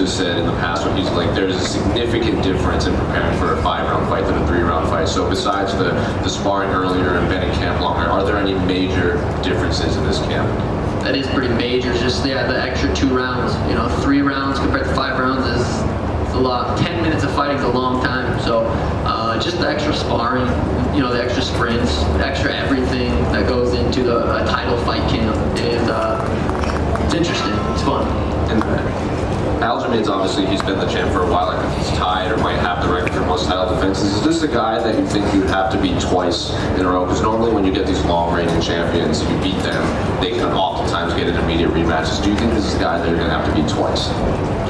has said in the past when he's like, there's a significant difference in preparing for a 5-round fight than a 3-round fight. So besides the sparring earlier and been in camp longer, are there any major differences in this camp? That is pretty major. Just the extra 2 rounds. 3 rounds compared to 5 rounds is a lot. 10 minutes of fighting is a long time. So just the extra sparring, the extra sprints, the extra everything that goes into a title fight camp is it's interesting. It's fun. And Aljamain's obviously, he's been the champ for a while. I think he's tied or might have the record for most title defenses. Is this a guy that you think you'd have to beat twice in a row? Because normally when you get these long-reigning champions, you beat them, they can oftentimes get an immediate rematches. Do you think this is a guy that you're going to have to beat twice?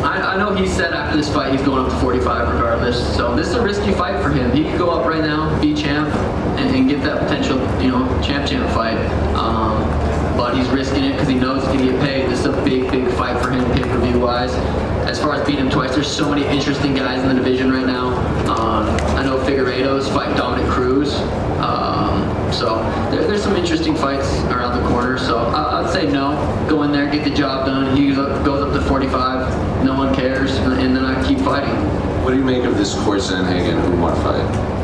I know he said after this fight he's going up to 45 regardless. So this is a risky fight for him. He could go up right now, be champ, and get that potential, champ fight. But he's risking it because he knows he's going to get paid. This is a big fight for him pay-per-view wise. As far as beating him twice, there's so many interesting guys in the division right now. I know Figueiredo's fighting Dominic Cruz. So there's some interesting fights around the corner. So I'd say no. Go in there, get the job done. He goes up to 45. No one cares. And then I keep fighting. What do you make of this Corey Sandhagen-Umar fight?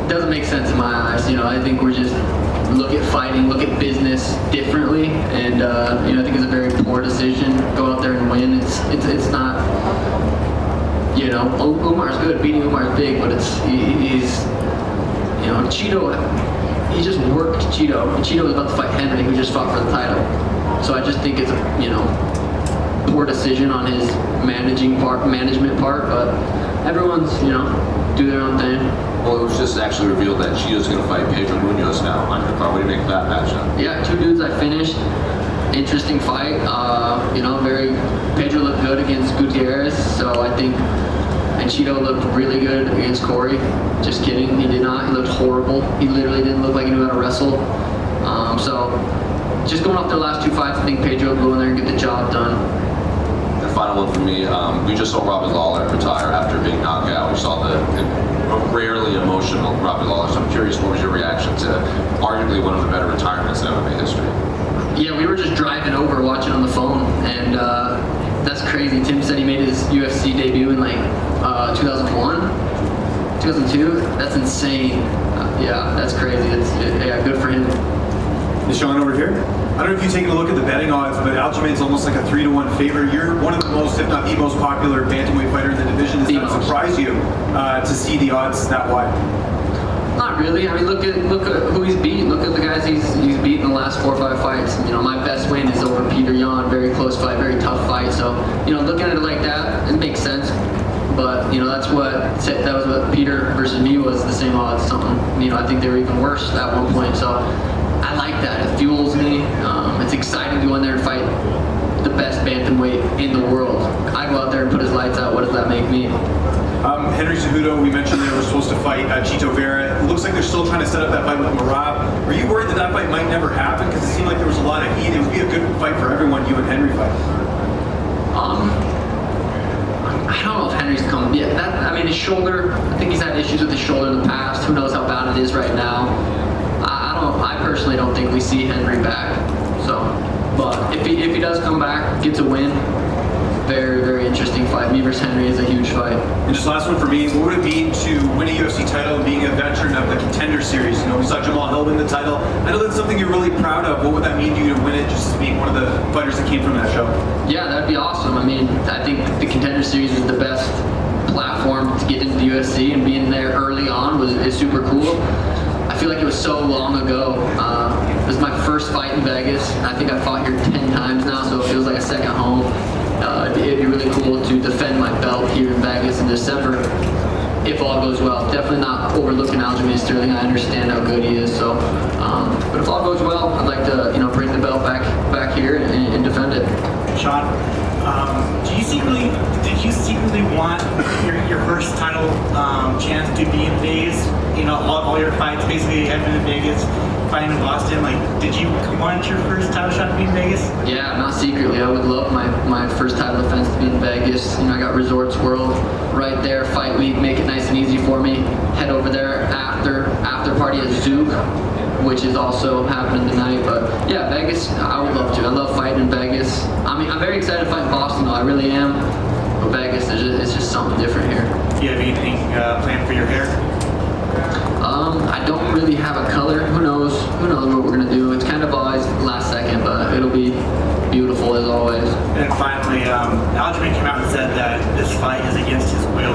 Doesn't make sense in my eyes. I think we're just look at fighting, look at business differently, and I think it's a very poor decision. Go out there and win. It's not. Umar's good. Beating Umar is big, but he's Chito. He just worked Chito. And Chito was about to fight Henry, who just fought for the title. So I just think it's a poor decision on his management part, but everyone's do their own thing. Well, it was just actually revealed that Chito's going to fight Pedro Munoz now on your card. What do you make of that matchup? Yeah, 2 dudes I finished. Interesting fight. Pedro looked good against Gutierrez, so I think, and Chito looked really good against Corey. Just kidding, he did not. He looked horrible. He literally didn't look like he knew how to wrestle. So just going off their last 2 fights, I think Pedro will go in there and get the job done. Final one for me, we just saw Robbie Lawler retire after being knocked out. We saw the rarely emotional Robbie Lawler. So I'm curious, what was your reaction to arguably one of the better retirements in MMA history? Yeah, we were just driving over watching on the phone, and that's crazy. Tim said he made his UFC debut in 2001, 2002. That's insane. Yeah, that's crazy. Good for him. Is Sean over here? I don't know if you've taken a look at the betting odds, but Aljamain's almost like a 3-to-1 favorite. You're one of the most, if not the most popular bantamweight fighter in the division. Does that surprise you to see the odds that wide? Not really. I mean, look at who he's beat. Look at the guys he's beat in the last 4 or 5 fights. My best win is over Peter Yan. Very close fight, very tough fight. So, looking at it like that, it makes sense. But that was what Peter versus me was, the same odds. Something. I think they were even worse at one point. So I like that. It fuels me. It's exciting to go in there and fight the best bantamweight in the world. I go out there and put his lights out. What does that make me? Henry Cejudo, we mentioned they were supposed to fight Chito Vera. It looks like they're still trying to set up that fight with Marab. Are you worried that fight might never happen? Because it seemed like there was a lot of heat. It would be a good fight for everyone, you and Henry fight. I don't know if Henry's come yet. His shoulder, I think he's had issues with his shoulder in the past. Who knows how bad it is right now. I personally don't think we see Henry back. So, but if he does come back, gets a win, very, very interesting fight. Me versus Henry is a huge fight. And just last one for me, what would it mean to win a UFC title and being a veteran of the Contender Series? We saw Jamal Hill win the title. I know that's something you're really proud of. What would that mean to you to win it, just being one of the fighters that came from that show? Yeah, that'd be awesome. I think the Contender Series is the best platform to get into the UFC, and being there early on is super cool. I feel like it was so long ago. It was my first fight in Vegas. I think I fought here 10 times now, so it feels like a second home. It'd be really cool to defend my belt here in Vegas in December, if all goes well. Definitely not overlooking Aljamain Sterling. I understand how good he is. So, but if all goes well, I'd like to bring the belt back here and defend it. Sean, did you secretly want your first title chance to be in Vegas? All your fights basically have been in Vegas, fighting in Boston. Did you want your first title shot to be in Vegas? Yeah, not secretly. I would love my first title defense to be in Vegas. I got Resorts World right there, fight week, make it nice and easy for me. Head over there after party at Zook. which is also happening tonight. But yeah, Vegas, I would love to. I love fighting in Vegas. I mean, I'm very excited to fight in Boston, though. I really am. But Vegas, it's just something different here. Do you have anything planned for your hair? I don't really have a color. Who knows? Who knows what we're gonna do? It's kind of always last second, but it'll be beautiful as always. And finally, Aljamain came out and said that this fight is against his will.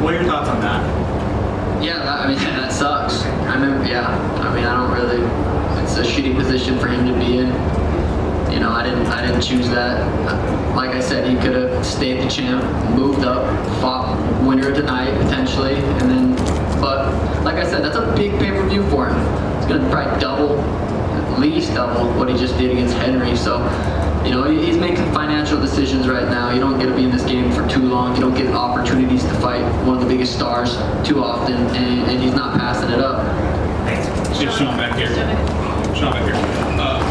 What are your thoughts on that? Yeah, I mean that sucks. I remember. Yeah, I mean I don't really. It's a shitty position for him to be in. You know, I didn't choose that. Like I said, he could have stayed the champ, moved up, fought winner tonight potentially, and then. But like I said, that's a big pay-per-view for him. It's gonna probably double, at least double what he just did against Henry. So, you know, he's making financial decisions right now. You don't get to be in this game for too long. You don't get opportunities to fight one of the biggest stars too often, and he's not passing it up. It's Sean back here. Sean back here.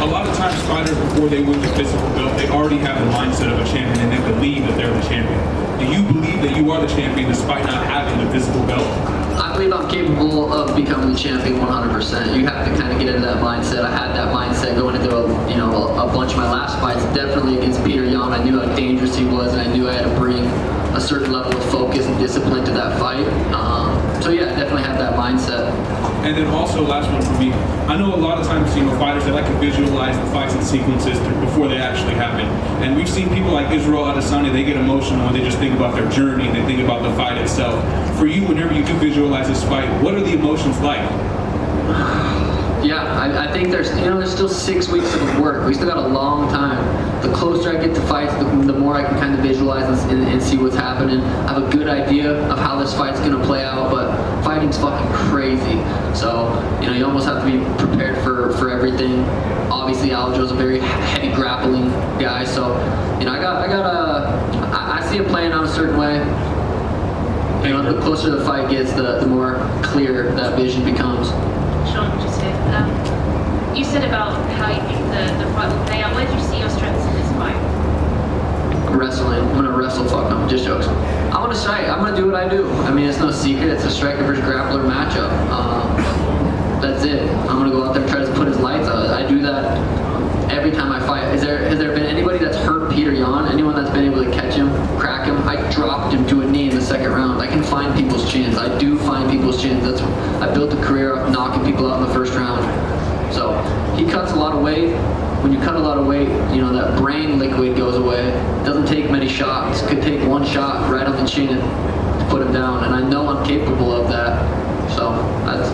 A lot of times fighters, before they win the physical belt, they already have the mindset of a champion and they believe that they're the champion. Do you believe that you are the champion despite not having the physical belt? I believe I'm capable of becoming the champion 100%. You have to kind of get into that mindset. I had that mindset going into a bunch of my last fights. Definitely against Peter Yan, I knew how dangerous he was, and I knew I had to bring a certain level of focus and discipline to that fight. So yeah, I definitely have that mindset. And then also, last one for me. I know a lot of times, fighters, they like to visualize the fights and sequences before they actually happen. And we've seen people like Israel Adesanya, they get emotional when they just think about their journey and they think about the fight itself. For you, whenever you do visualize this fight, what are the emotions like? Yeah, I think there's still 6 weeks of work. We still got a long time. The closer I get to fights, the more I can kind of visualize and see what's happening. I have a good idea of how this fight's gonna play out, but fighting's fucking crazy. So, you almost have to be prepared for everything. Obviously, Aljo's a very heavy grappling guy, so I see it playing out a certain way. The closer the fight gets, the more clear that vision becomes. Sean, just here. You said about how you think the fight will play out. Where do you see your strengths in this fight? Wrestling. I'm gonna wrestle. Fuck no, just jokes. I'm gonna strike. I'm gonna do what I do. I mean, it's no secret. It's a striker versus grappler matchup. That's it. I'm gonna go out there and try to put his lights out. I do that every time I fight. Has there been anybody that's hurt Peter Yan? Anyone that's been able to catch him, crack him? I dropped him to a knee in the second round. I can find people's chins. I do find people's chins. I built a career of knocking people out in the first round. So he cuts a lot of weight. When you cut a lot of weight, that brain liquid goes away. It doesn't take many shots. Could take one shot right on the chin to put him down. And I know I'm capable of that. So that's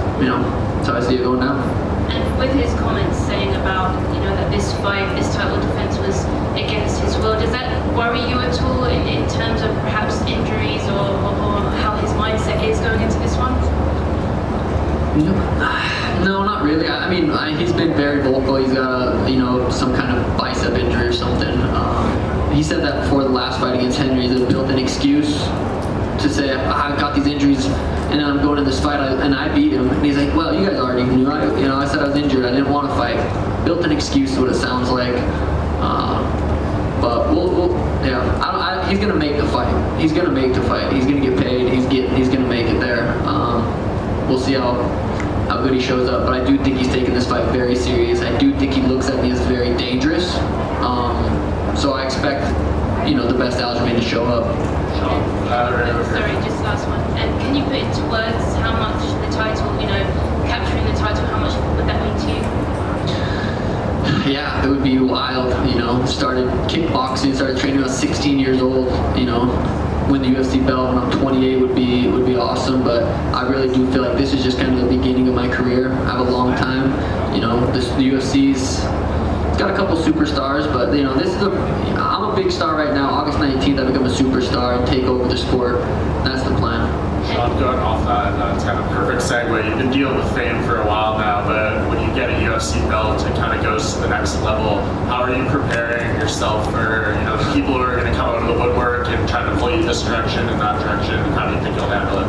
how I see it going down. And with his comments saying about, that this fight, this title defense was against his will, does that worry you at all in terms of perhaps injuries or how his mindset is going into this one? No, not really. I mean, he's been very vocal. He's got some kind of bicep injury or something. He said that before the last fight against Henry. He built an excuse to say, I've got these injuries and then I'm going to this fight and I beat him. And he's like, well, you guys already knew. I said I was injured. I didn't want to fight. Built an excuse is what it sounds like. But he's gonna make the fight. He's gonna make the fight. He's gonna get paid. He's gonna make it there. We'll see how good he shows up. But I do think he's taking this fight very serious. I do think he looks at me as very dangerous. So I expect the best Aljamain to show up. Sorry, just last one. And can you put into words how much the title, capturing the title, how much would that mean to you? Yeah, it would be wild. Started kickboxing, started training when I was 16 years old. Win the UFC belt when I'm 28 would be awesome. But I really do feel like this is just kind of the beginning of my career. I have a long time. The UFC's got a couple superstars, but I'm a big star right now. August 19th, I become a superstar and take over the sport. That's the plan. Sean, going off that, it's kind of a perfect segue. You've been dealing with fame for a while now, but when you get a UFC belt, it kind of goes to the next level. How are you preparing yourself for the people who are going to come out of the woodwork and try to pull you this direction and that direction? And how do you think you'll handle it?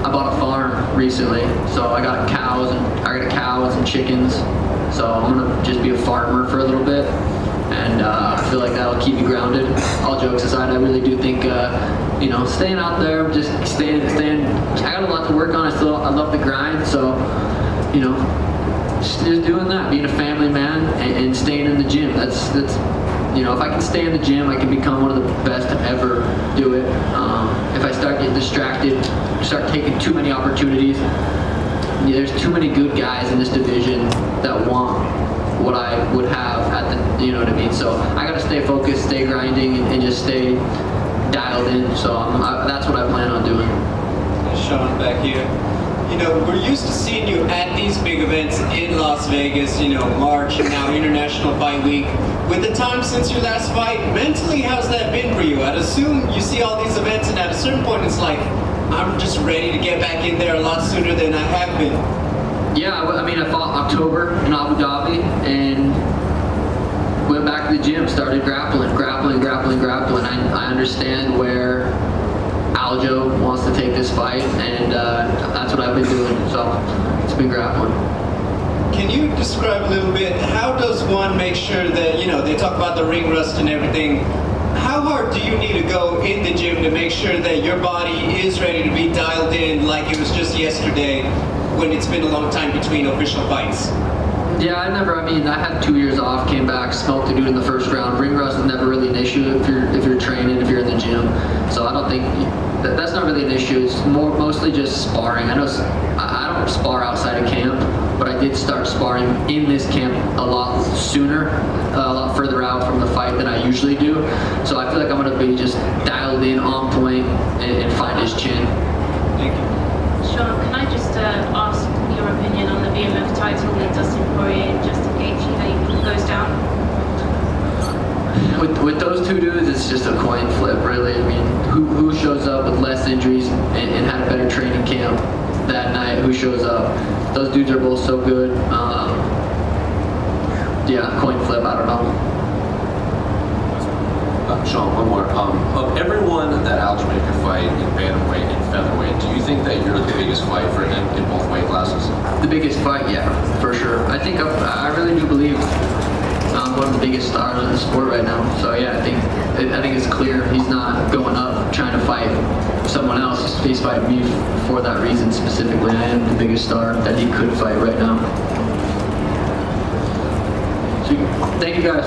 I bought a farm recently, so I got cows and some chickens. So I'm gonna just be a farmer for a little bit, and I feel like that'll keep me grounded. All jokes aside, I really do think staying out there, just staying. I got a lot to work on. I love the grind, so you know, just doing that, being a family man and staying in the gym. That's you know, if I can stay in the gym, I can become one of the best to ever do it. If I start getting distracted, start taking too many opportunities, there's too many good guys in this division that want what I would have at the, you know what I mean? So I got to stay focused, stay grinding, and just stay dialed in. So that's what I plan on doing. Sean back here. You know, we're used to seeing you at these big events in Las Vegas, you know, March and now International Fight Week. With the time since your last fight, mentally, how's that been for you? I'd assume you see all these events and at a certain point it's like, I'm just ready to get back in there a lot sooner than I have been. Yeah, I mean, I fought October in Abu Dhabi and went back to the gym, started grappling. I understand where Aljo wants to take this fight, and that's what I've been doing. So it's been grappling. Can you describe a little bit, how does one make sure that, you know, they talk about the ring rust and everything, how hard do you need to go in the gym to make sure that your body is ready to be dialed in like it was just yesterday when it's been a long time between official fights? Yeah, I had 2 years off, came back, smoked a dude in the first round. Ring rust is never really an issue if you're training, if you're in the gym. So I don't think that's not really an issue. It's mostly just sparring. I don't spar outside of camp, but I did start sparring in this camp a lot sooner, a lot further out from the fight than I usually do. So I feel like I'm gonna be just dialed in, on point, and find his chin. Thank you. Sean, can I just ask your opinion on the BMF title with Dustin Poirier and Justin Gaethje? How you think it goes down? With those two dudes, it's just a coin flip, really. I mean, who shows up with less injuries and had a better training camp that night? Who shows up? Those dudes are both so good. Yeah, coin flip. I don't know. Sean, one more. Of everyone that Aljamain could fight in bantamweight and featherweight, do you think that you're the biggest fight for him in both weight classes? The biggest fight, yeah, for sure. I think I really do believe I'm one of the biggest stars in the sport right now. So yeah, I think it's clear he's not going up trying to fight someone else. He's fighting me for that reason specifically. I am the biggest star that he could fight right now. So, thank you guys.